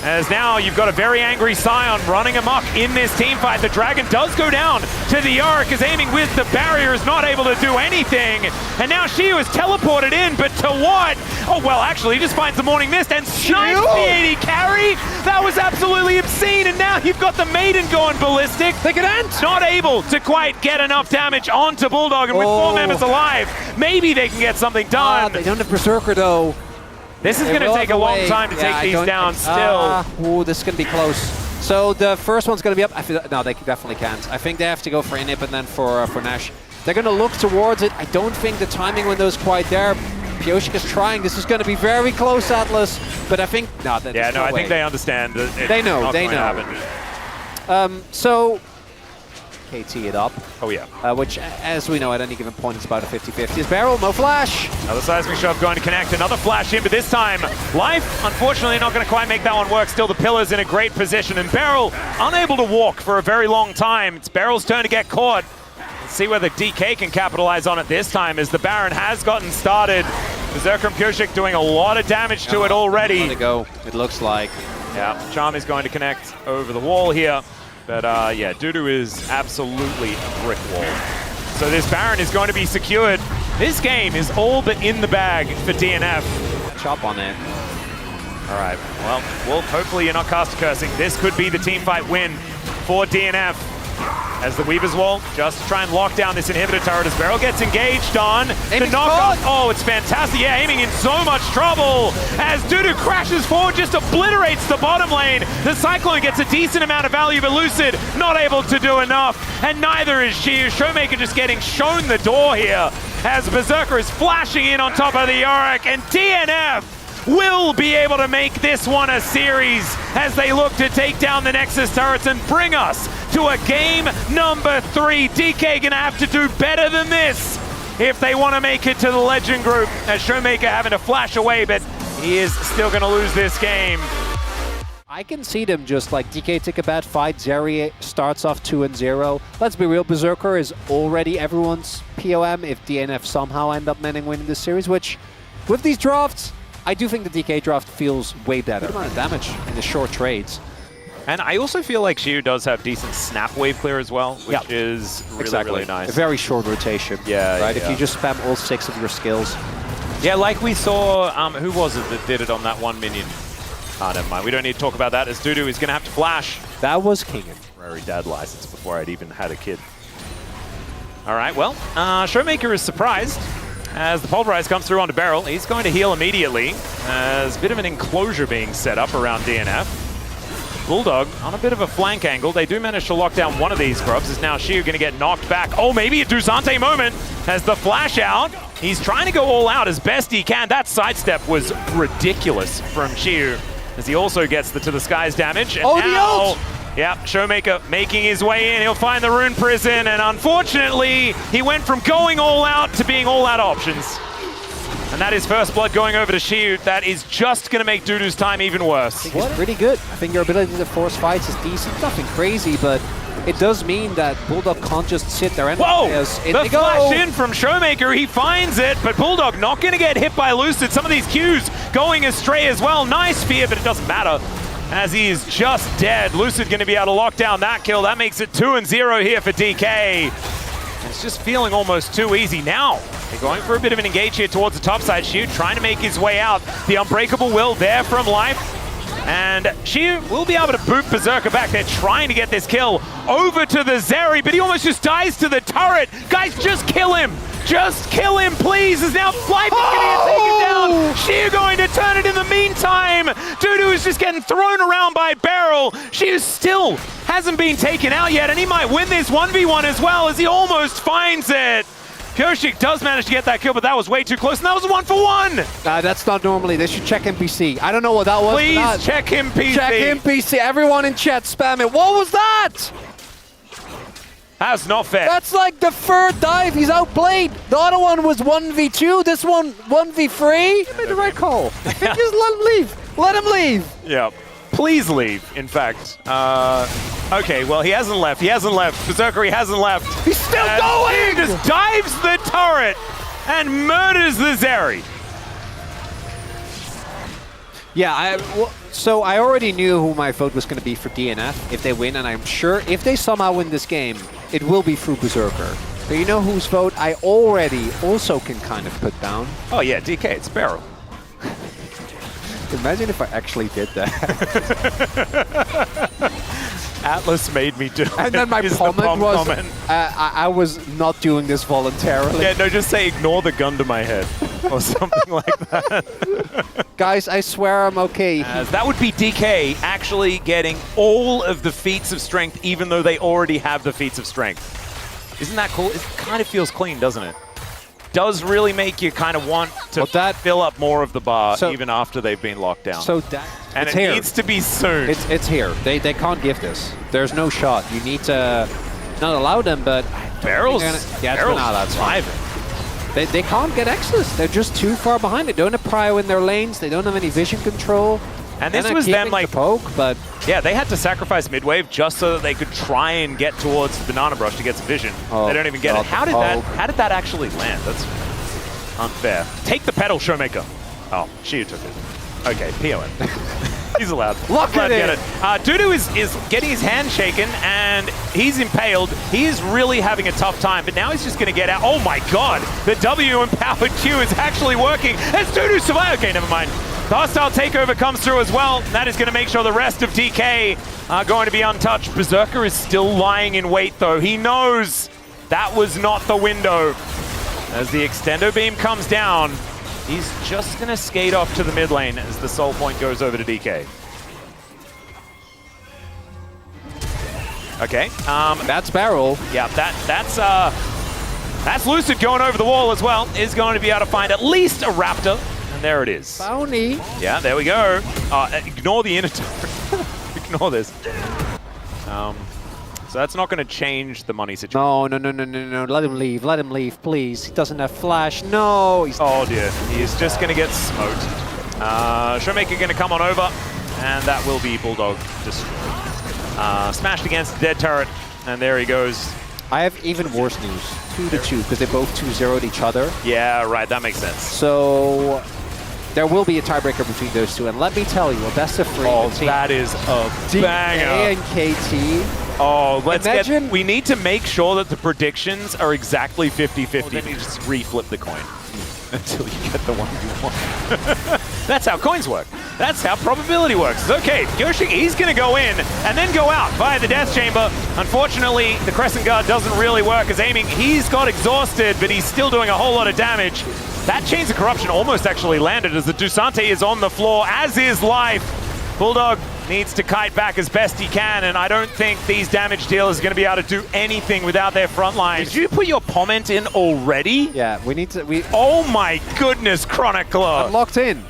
As now you've got a very angry Scion running amok in this team fight. The Dragon does go down to the Yorick, is aiming with the barrier, is not able to do anything. And now she was teleported in, but to what? Oh, well, actually, he just finds the Morning Mist and snipes the 80 carry. That was absolutely obscene. And now you've got the Maiden going ballistic. They can end. Not able to quite get enough damage onto Bulldog. And with 4 members alive, maybe they can get something done. They don't have Berserker, though. This is going to take a long time to take these down still. Ooh, this is going to be close. So the first one's going to be up. No, they definitely can't. I think they have to go for Inip and then for Nash. They're going to look towards it. I don't think the timing window is quite there. Pioshik is trying. This is going to be very close, Atlas. But I think... No, I think they understand. They know. So... KT it up. Oh, yeah. Which, as we know, at any given point, it's about a 50-50. Is Barrel, no flash. Another seismic shove going to connect. Another flash in, but this time, Life, unfortunately, not going to quite make that one work. Still, the Pillar's in a great position, and Barrel unable to walk for a very long time. It's Barrel's turn to get caught. Let's see whether DK can capitalize on it this time, as the Baron has gotten started. Berserker and Pioshik doing a lot of damage to it already. To go, it looks like. Yeah, Charm is going to connect over the wall here. But yeah, Dudu is absolutely a brick wall. So this Baron is going to be secured. This game is all but in the bag for DNF. Chop on it. All right, well, Wolf, hopefully you're not caster cursing. This could be the team fight win for DNF. As the Weaver's Wall just to try and lock down this inhibitor turret as Beryl gets engaged on the knockoff. Oh, it's fantastic. Yeah, aiming in so much trouble as Dudu crashes forward, just obliterates the bottom lane. The Cyclone gets a decent amount of value, but Lucid not able to do enough. And neither is she. Showmaker just getting shown the door here as Berserker is flashing in on top of the Yorick, and DNF will be able to make this one a series as they look to take down the Nexus turrets and bring us to a game number 3. DK gonna have to do better than this if they want to make it to the Legend group, as Showmaker having to flash away, but he is still gonna lose this game. I can see them just like DK take a bad fight, Zeri starts off 2-0. Let's be real, Berserker is already everyone's POM if DNF somehow end up winning this series, which with these drafts, I do think the DK draft feels way better. Good amount of damage in the short trades. And I also feel like Xiu does have decent snap wave clear as well, which is really nice. A very short rotation. Yeah, right? If you just spam all 6 of your skills. Yeah, like we saw, who was it that did it on that one minion? Never mind. We don't need to talk about that, as Dudu is going to have to flash. That was Kingen. Rary dad license before I'd even had a kid. All right, well, Showmaker is surprised as the Pulverize comes through onto Beryl. He's going to heal immediately as a bit of an enclosure being set up around DNF. Bulldog on a bit of a flank angle. They do manage to lock down one of these grubs. Is now Shiu going to get knocked back? Oh, maybe a Dusante moment as the flash out. He's trying to go all out as best he can. That sidestep was ridiculous from Shiu as he also gets the to the skies damage. And the ult! Yep, Showmaker making his way in. He'll find the Rune Prison, and unfortunately, he went from going all out to being all out options. And that is first blood going over to Shiu. That is just going to make Dudu's time even worse. He's pretty good. I think your ability to force fights is decent. Nothing crazy, but it does mean that Bulldog can't just sit there and... Whoa! The flash in from Showmaker. He finds it, but Bulldog not going to get hit by Lucid. Some of these Qs going astray as well. Nice fear, but it doesn't matter as he is just dead. Lucid going to be able to lock down that kill. That makes it 2-0 here for DK. And it's just feeling almost too easy now. They're going for a bit of an engage here towards the top side. Shiu trying to make his way out. The Unbreakable Will there from Life. And Shiu will be able to boot Berserker back. They're trying to get this kill over to the Zeri, but he almost just dies to the turret. Guys, just kill him. Just kill him, please. Is now Life is going to get taken down. Shiu going to turn it in the meantime. Dudu is just getting thrown around by Beryl. Shiu still hasn't been taken out yet, and he might win this 1v1 as well as he almost finds it. Pyoshik does manage to get that kill, but that was way too close, and that was a 1-for-1! That's not normally. They should check NPC. I don't know what that was. Please check NPC. Check NPC. Everyone in chat spam it. What was that? That's not fair. That's like the third dive. He's outplayed. The other one was 1v2. This one 1v3. You made the right call. I think just let him leave. Let him leave. Yeah. Please leave, in fact. Okay, well, he hasn't left. He hasn't left. Berserker, he hasn't left. He's still going! He just dives the turret and murders the Zeri. Yeah, so I already knew who my vote was going to be for DNF if they win, and I'm sure if they somehow win this game, it will be through Berserker. But you know whose vote I already also can kind of put down? Oh yeah, DK, it's Beryl. Imagine if I actually did that. Atlas made me do it. And then my comment was, I was not doing this voluntarily. Yeah, no, just say ignore the gun to my head. Or something like that. Guys, I swear I'm okay. That would be DK actually getting all of the feats of strength, even though they already have the feats of strength. Isn't that cool? It kind of feels clean, doesn't it? Does really make you kind of want to fill up more of the bar even after they've been locked down. And it needs to be soon. It's here. They can't give this. There's no shot. You need to not allow them, but Barrel's that's fine. They can't get access. They're just too far behind. They don't have prio in their lanes. They don't have any vision control. And this was them like poke, but yeah, they had to sacrifice midwave just so that they could try and get towards the Banana Brush to get some vision. They don't even get it. How did that actually land? That's unfair. Take the pedal, Showmaker. Oh, Shiu took it. Okay, PON. He's allowed. Look at it. Dudu is getting his hand shaken and he's impaled. He is really having a tough time, but now he's just going to get out. Oh my god, the W-empowered Q is actually working. As Dudu survives. Okay, never mind. The hostile takeover comes through as well. That is going to make sure the rest of DK are going to be untouched. Berserker is still lying in wait, though. He knows that was not the window. As the extendo beam comes down, he's just going to skate off to the mid lane as the soul point goes over to DK. Okay. That's Beryl. Yeah, that's Lucid going over the wall as well. Is going to be able to find at least a Raptor. There it is. Bounty. Yeah, there we go. Ignore the inner turret. Ignore this. So that's not going to change the money situation. No. Let him leave. Let him leave, please. He doesn't have flash. No. Oh, dear. He's just going to get smoked. Showmaker going to come on over, and that will be Bulldog destroyed. Smashed against the dead turret, and there he goes. I have even worse news. 2-2, because they both 2-0'd each other. Yeah, right. That makes sense. So there will be a tiebreaker between those two, and let me tell you, a best of 3. Oh, that is a banger. DK and KT. Oh, we need to make sure that the predictions are exactly 50-50. Then you just reflip the coin until you get the one you want. That's how coins work. That's how probability works. Okay, Yoshi, he's going to go in and then go out via the Death Chamber. Unfortunately, the Crescent Guard doesn't really work as aiming. He's got exhausted, but he's still doing a whole lot of damage. That Chains of Corruption almost actually landed as the Dusante is on the floor, as is Life. Bulldog needs to kite back as best he can, and I don't think these damage dealers are going to be able to do anything without their front line. Did you put your comment in already? Yeah, we need to... Oh my goodness, Chronicler! I'm locked in.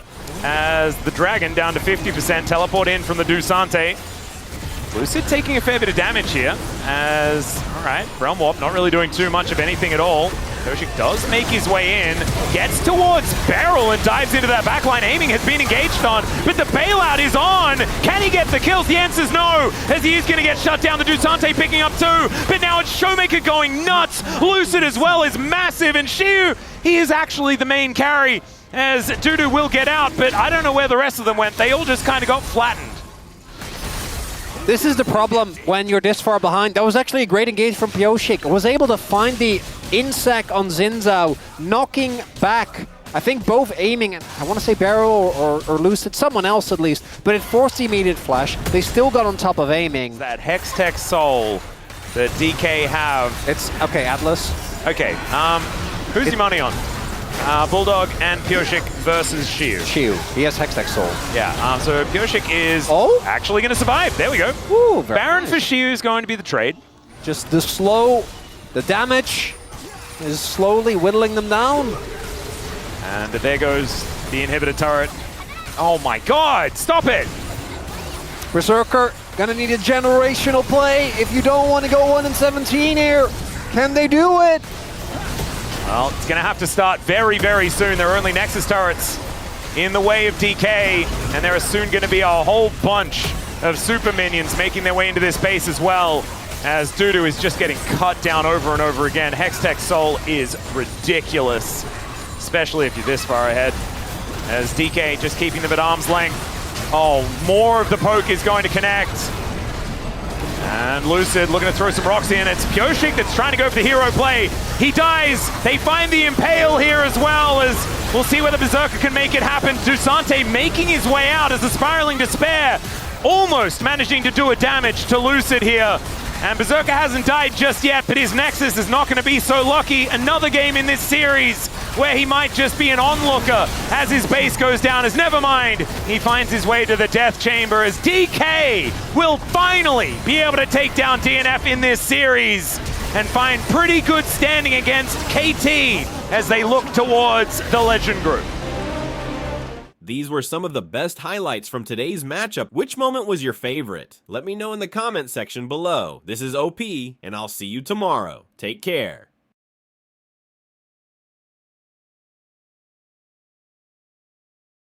As the Dragon down to 50%, teleport in from the Dusante. Lucid taking a fair bit of damage here, as, all right, Realm Warp not really doing too much of anything at all. Koshik does make his way in, gets towards Beryl and dives into that backline. Aiming has been engaged on, but the bailout is on. Can he get the kills? The answer's no, as he is going to get shut down. The Dusante picking up two, but now it's Showmaker going nuts. Lucid as well is massive, and Shiu, he is actually the main carry, as Dudu will get out, but I don't know where the rest of them went. They all just kind of got flattened. This is the problem when you're this far behind. That was actually a great engage from Pioshik. Was able to find the insec on Zinzao, knocking back, I think both aiming, I want to say Barrow or Lucid, someone else at least, but it forced the immediate flash. They still got on top of aiming. That Hextech Soul that DK have. It's, okay, Atlas. Okay, who's your money on? Bulldog and Pioshik versus Shiu. Shiu. He has Hextech Soul. Yeah, so Pioshik is actually going to survive. There we go. Ooh, Baron nice. for Shiu is going to be the trade. Just the damage is slowly whittling them down. And there goes the inhibitor turret. Oh my god, stop it! Berserker, gonna need a generational play if you don't want to go 1-17 here. Can they do it? Well, it's going to have to start very, very soon. There are only Nexus turrets in the way of DK, and there are soon going to be a whole bunch of super minions making their way into this base as well, as Dudu is just getting cut down over and over again. Hextech Soul is ridiculous, especially if you're this far ahead, as DK just keeping them at arm's length. Oh, more of the poke is going to connect. And Lucid looking to throw some rocks in. It's Pioshik that's trying to go for the hero play. He dies. They find the Impale here as well, as we'll see whether Berserker can make it happen. Dusante making his way out as the Spiraling Despair almost managing to do a damage to Lucid here. And Berserker hasn't died just yet, but his Nexus is not going to be so lucky. Another game in this series where he might just be an onlooker as his base goes down, as never mind. He finds his way to the Death Chamber as DK will finally be able to take down DNF in this series and find pretty good standing against KT as they look towards the Legend Group. These were some of the best highlights from today's matchup. Which moment was your favorite? Let me know in the comment section below. This is OP, and I'll see you tomorrow. Take care.